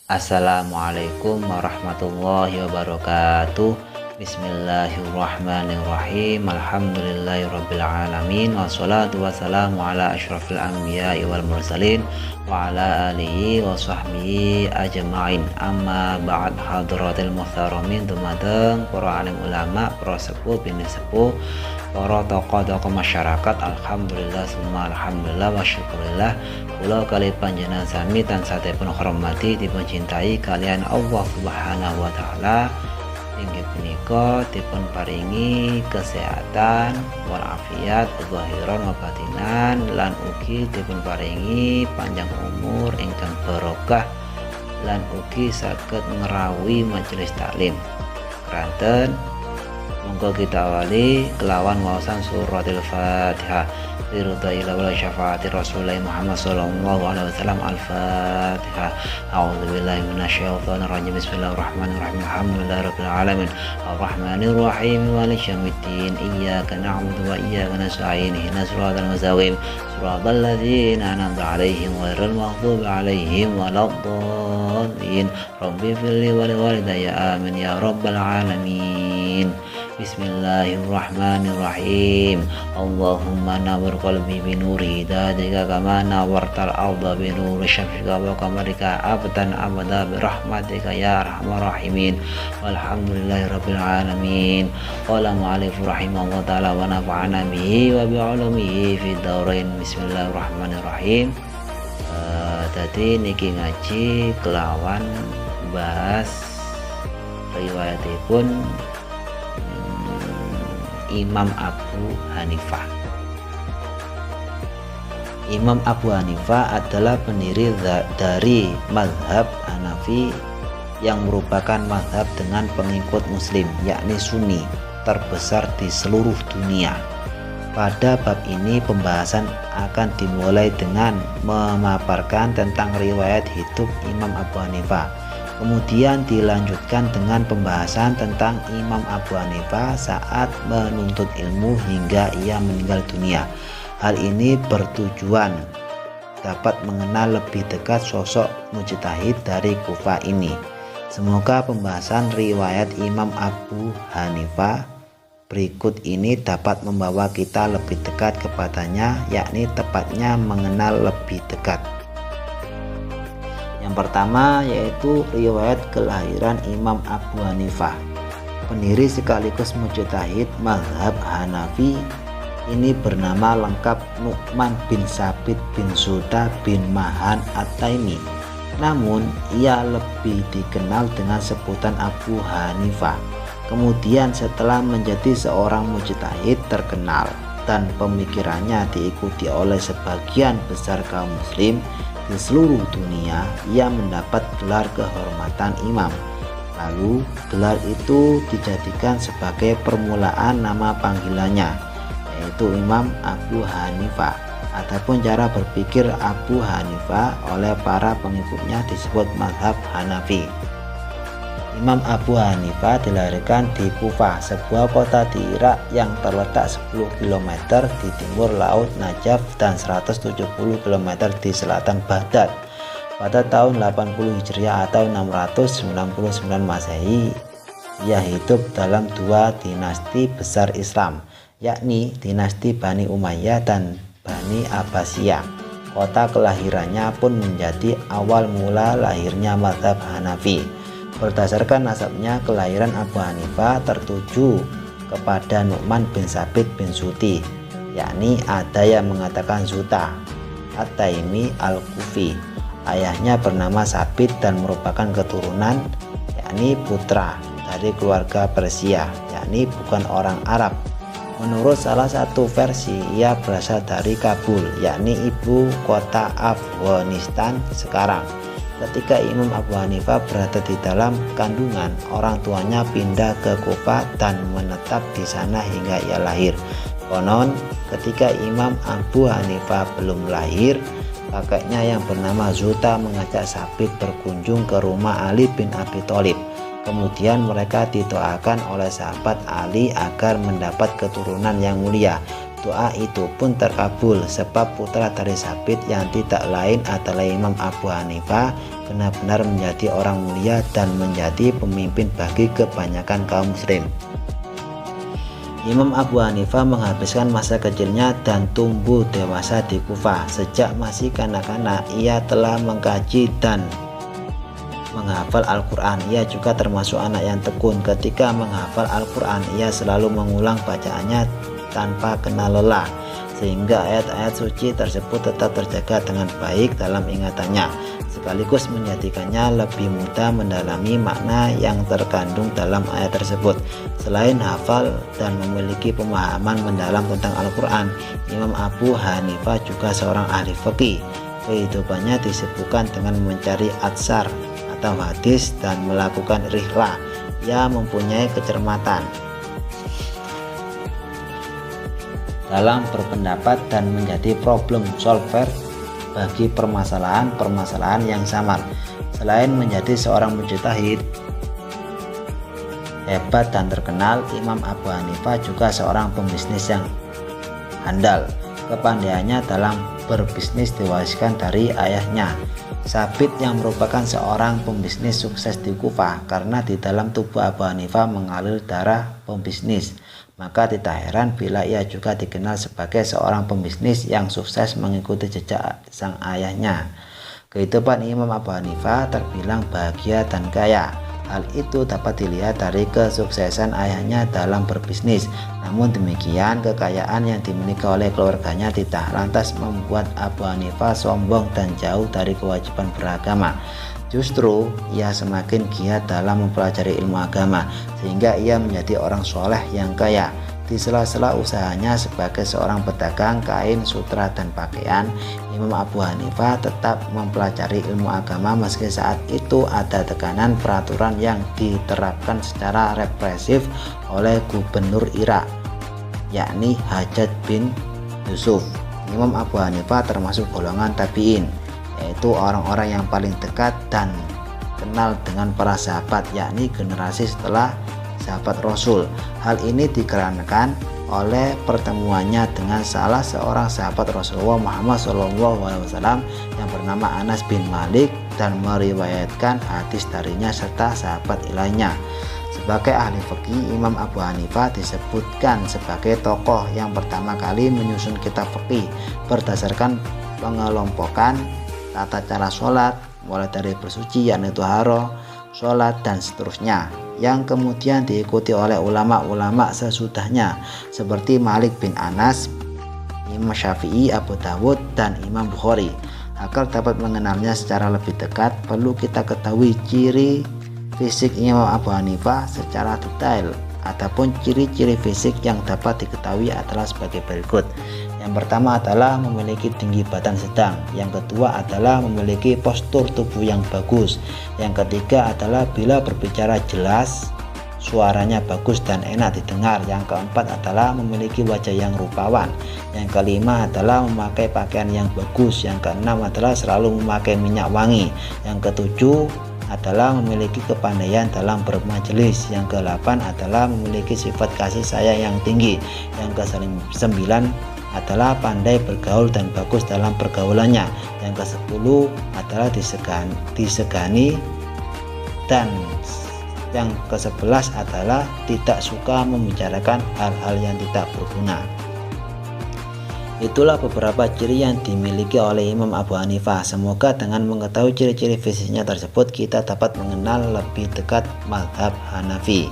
Assalamualaikum warahmatullahi wabarakatuh. Bismillahirrahmanirrahim. Alhamdulillahirabbil alamin. Wassalatu wassalamu ala asyrafil anbiya'i wal mursalin wa ala alihi wa sahbihi ajma'in. Amma ba'd. Hadratil muhtaramin dumateng para alim ulama, para sepuh bini sepuh, para tokoh-tokoh masyarakat. Alhamdulillah summa alhamdulillah wa syukurillah. Kula kali panjenengan sami tansah dipun hormati, dipun cintai kalian Allah Subhanahu wa taala. Inggih punika dipun paringi kesehatan walafiat zahiran wa batinan, lan ugi dipun paringi panjang umur ingkang barokah, lan ugi saged ngerawi majelis taklim. Keranten monggo kita awali kelawan wawasan suratul Fatihah. Biridhaillah wa syafaati Rasulullah Muhammad sallallahu alaihi wasallam. Al-Fatihah. A'udzubillahi minasyaitonir rajim. Bismillahirrahmanirrahim. Alhamdulillahirabbil alamin. Arrahmanirrahim. Maliki yaumiddin. Iyyaka na'budu wa iyyaka nasta'in. Ihdinas siratal mustaqim. Siratal ladzina an'amta 'alaihim ghairil maghdubi 'alaihim waladdallin. Rabbi ighfirli wa liwalidayya. Amin ya rabbal alamin. Bismillahirrahmanirrahim. Allahumma nawwir qalbi binuri hidayatika kama nawwartal arda binuri syamsika wa qamarika abdan abada birahmatika ya arhamar rahimin. Walhamdulillahirabbil alamin. Qala mu'allif rahimahullah ta'ala wa nafa'ana bihi wa bi'ulumihi fid dharain. Bismillahirrahmanirrahim. Tadi niki ngaji kelawan bahas riwayatipun Imam Abu Hanifah. Imam Abu Hanifah adalah pendiri dari mazhab Hanafi yang merupakan mazhab dengan pengikut muslim, yakni Sunni terbesar di seluruh dunia. Pada bab ini pembahasan akan dimulai dengan memaparkan tentang riwayat hidup Imam Abu Hanifah. Kemudian dilanjutkan dengan pembahasan tentang Imam Abu Hanifah saat menuntut ilmu hingga ia meninggal dunia. Hal ini bertujuan dapat mengenal lebih dekat sosok mujtahid dari Kufah ini. Semoga pembahasan riwayat Imam Abu Hanifah berikut ini dapat membawa kita lebih dekat kepadanya, yakni tepatnya mengenal lebih dekat. Yang pertama yaitu riwayat kelahiran Imam Abu Hanifah. Pendiri sekaligus mujtahid mazhab Hanafi ini bernama lengkap Nu'man bin Sabit bin Suda bin Mahan At-Taimi. Namun ia lebih dikenal dengan sebutan Abu Hanifah. Kemudian setelah menjadi seorang mujtahid terkenal dan pemikirannya diikuti oleh sebagian besar kaum muslim di seluruh dunia, ia mendapat gelar kehormatan imam. Lalu gelar itu dijadikan sebagai permulaan nama panggilannya, yaitu Imam Abu Hanifah. Adapun cara berpikir Abu Hanifah oleh para pengikutnya disebut mazhab Hanafi. Imam Abu Hanifah dilahirkan di Kufah, sebuah kota di Irak yang terletak 10 km di timur Laut Najaf dan 170 km di selatan Baghdad. Pada tahun 80 Hijriah atau 699 Masehi, ia hidup dalam dua dinasti besar Islam, yakni dinasti Bani Umayyah dan Bani Abbasiyah. Kota kelahirannya pun menjadi awal mula lahirnya mazhab Hanafi. Berdasarkan nasabnya, kelahiran Abu Hanifah tertuju kepada Nu'man bin Sabit bin Suti, yakni ada yang mengatakan Zuta At-Taimi Al-Kufi. Ayahnya bernama Sabit dan merupakan keturunan, yakni putra dari keluarga Persia, yakni bukan orang Arab. Menurut salah satu versi, ia berasal dari Kabul, yakni ibu kota Afghanistan sekarang. Ketika Imam Abu Hanifah berada di dalam kandungan, orang tuanya pindah ke Kufah dan menetap di sana hingga ia lahir. Konon, ketika Imam Abu Hanifah belum lahir, kakeknya yang bernama Zuta mengajak Sabit berkunjung ke rumah Ali bin Abi Thalib. Kemudian mereka didoakan oleh sahabat Ali agar mendapat keturunan yang mulia. Doa itu pun terkabul sebab putra dari Sabit yang tidak lain adalah Imam Abu Hanifah benar-benar menjadi orang mulia dan menjadi pemimpin bagi kebanyakan kaum muslim. Imam Abu Hanifah menghabiskan masa kecilnya dan tumbuh dewasa di Kufah. Sejak masih kanak-kanak ia telah mengkaji dan menghafal Al-Quran. Ia juga termasuk anak yang tekun. Ketika menghafal Al-Quran ia selalu mengulang bacaannya tanpa kenal lelah, sehingga ayat-ayat suci tersebut tetap terjaga dengan baik dalam ingatannya, sekaligus menjadikannya lebih mudah mendalami makna yang terkandung dalam ayat tersebut. Selain hafal dan memiliki pemahaman mendalam tentang Al-Quran, Imam Abu Hanifah juga seorang ahli fikih. Kehidupannya disibukkan dengan mencari atsar atau hadis dan melakukan rihlah. Ia mempunyai kecermatan dalam berpendapat dan menjadi problem solver bagi permasalahan-permasalahan yang samar. Selain menjadi seorang mujtahid hebat dan terkenal, Imam Abu Hanifah juga seorang pembisnis yang handal. Kepandaiannya dalam berbisnis diwariskan dari ayahnya, Sabit, yang merupakan seorang pembisnis sukses di Kufah. Karena di dalam tubuh Abu Hanifah mengalir darah pembisnis, maka tidak heran bila ia juga dikenal sebagai seorang pembisnis yang sukses mengikuti jejak sang ayahnya. Kehidupan Imam Abu Hanifah terbilang bahagia dan kaya. Hal itu dapat dilihat dari kesuksesan ayahnya dalam berbisnis. Namun demikian, kekayaan yang dimiliki oleh keluarganya tidak lantas membuat Abu Hanifah sombong dan jauh dari kewajiban beragama. Justru ia semakin giat dalam mempelajari ilmu agama, sehingga ia menjadi orang soleh yang kaya. Di sela-sela usahanya sebagai seorang pedagang kain, sutra, dan pakaian, Imam Abu Hanifah tetap mempelajari ilmu agama meski saat itu ada tekanan peraturan yang diterapkan secara represif oleh gubernur Irak, yakni Hajjaj bin Yusuf. Imam Abu Hanifah termasuk golongan tabi'in, yaitu orang-orang yang paling dekat dan kenal dengan para sahabat, yakni generasi setelah sahabat Rasul. Hal ini dikarenakan oleh pertemuannya dengan salah seorang sahabat Rasulullah Muhammad SAW yang bernama Anas bin Malik dan meriwayatkan hadis darinya serta sahabat lainnya. Sebagai ahli fikih, Imam Abu Hanifah disebutkan sebagai tokoh yang pertama kali menyusun kitab fikih berdasarkan pengelompokan tata cara sholat, mulai dari bersuci yakni tuharoh, sholat, dan seterusnya, yang kemudian diikuti oleh ulama-ulama sesudahnya seperti Malik bin Anas, Imam Syafi'i, Abu Dawud, dan Imam Bukhari. Agar dapat mengenalnya secara lebih dekat, perlu kita ketahui ciri fisik Imam Abu Hanifah secara detail. Adapun ciri-ciri fisik yang dapat diketahui adalah sebagai berikut. Yang pertama adalah memiliki tinggi badan sedang. Yang kedua adalah memiliki postur tubuh yang bagus. Yang ketiga adalah bila berbicara jelas, suaranya bagus dan enak didengar. Yang keempat adalah memiliki wajah yang rupawan. Yang kelima adalah memakai pakaian yang bagus. Yang keenam adalah selalu memakai minyak wangi. Yang ketujuh adalah memiliki kepandaian dalam bermajelis. Yang ke-8 adalah memiliki sifat kasih sayang yang tinggi. Yang ke-9 adalah pandai bergaul dan bagus dalam pergaulannya. Yang ke-10 adalah disegani, dan yang ke-11 adalah tidak suka membicarakan hal-hal yang tidak berguna. Itulah beberapa ciri yang dimiliki oleh Imam Abu Hanifah. Semoga dengan mengetahui ciri-ciri fisiknya tersebut kita dapat mengenal lebih dekat mazhab Hanafi.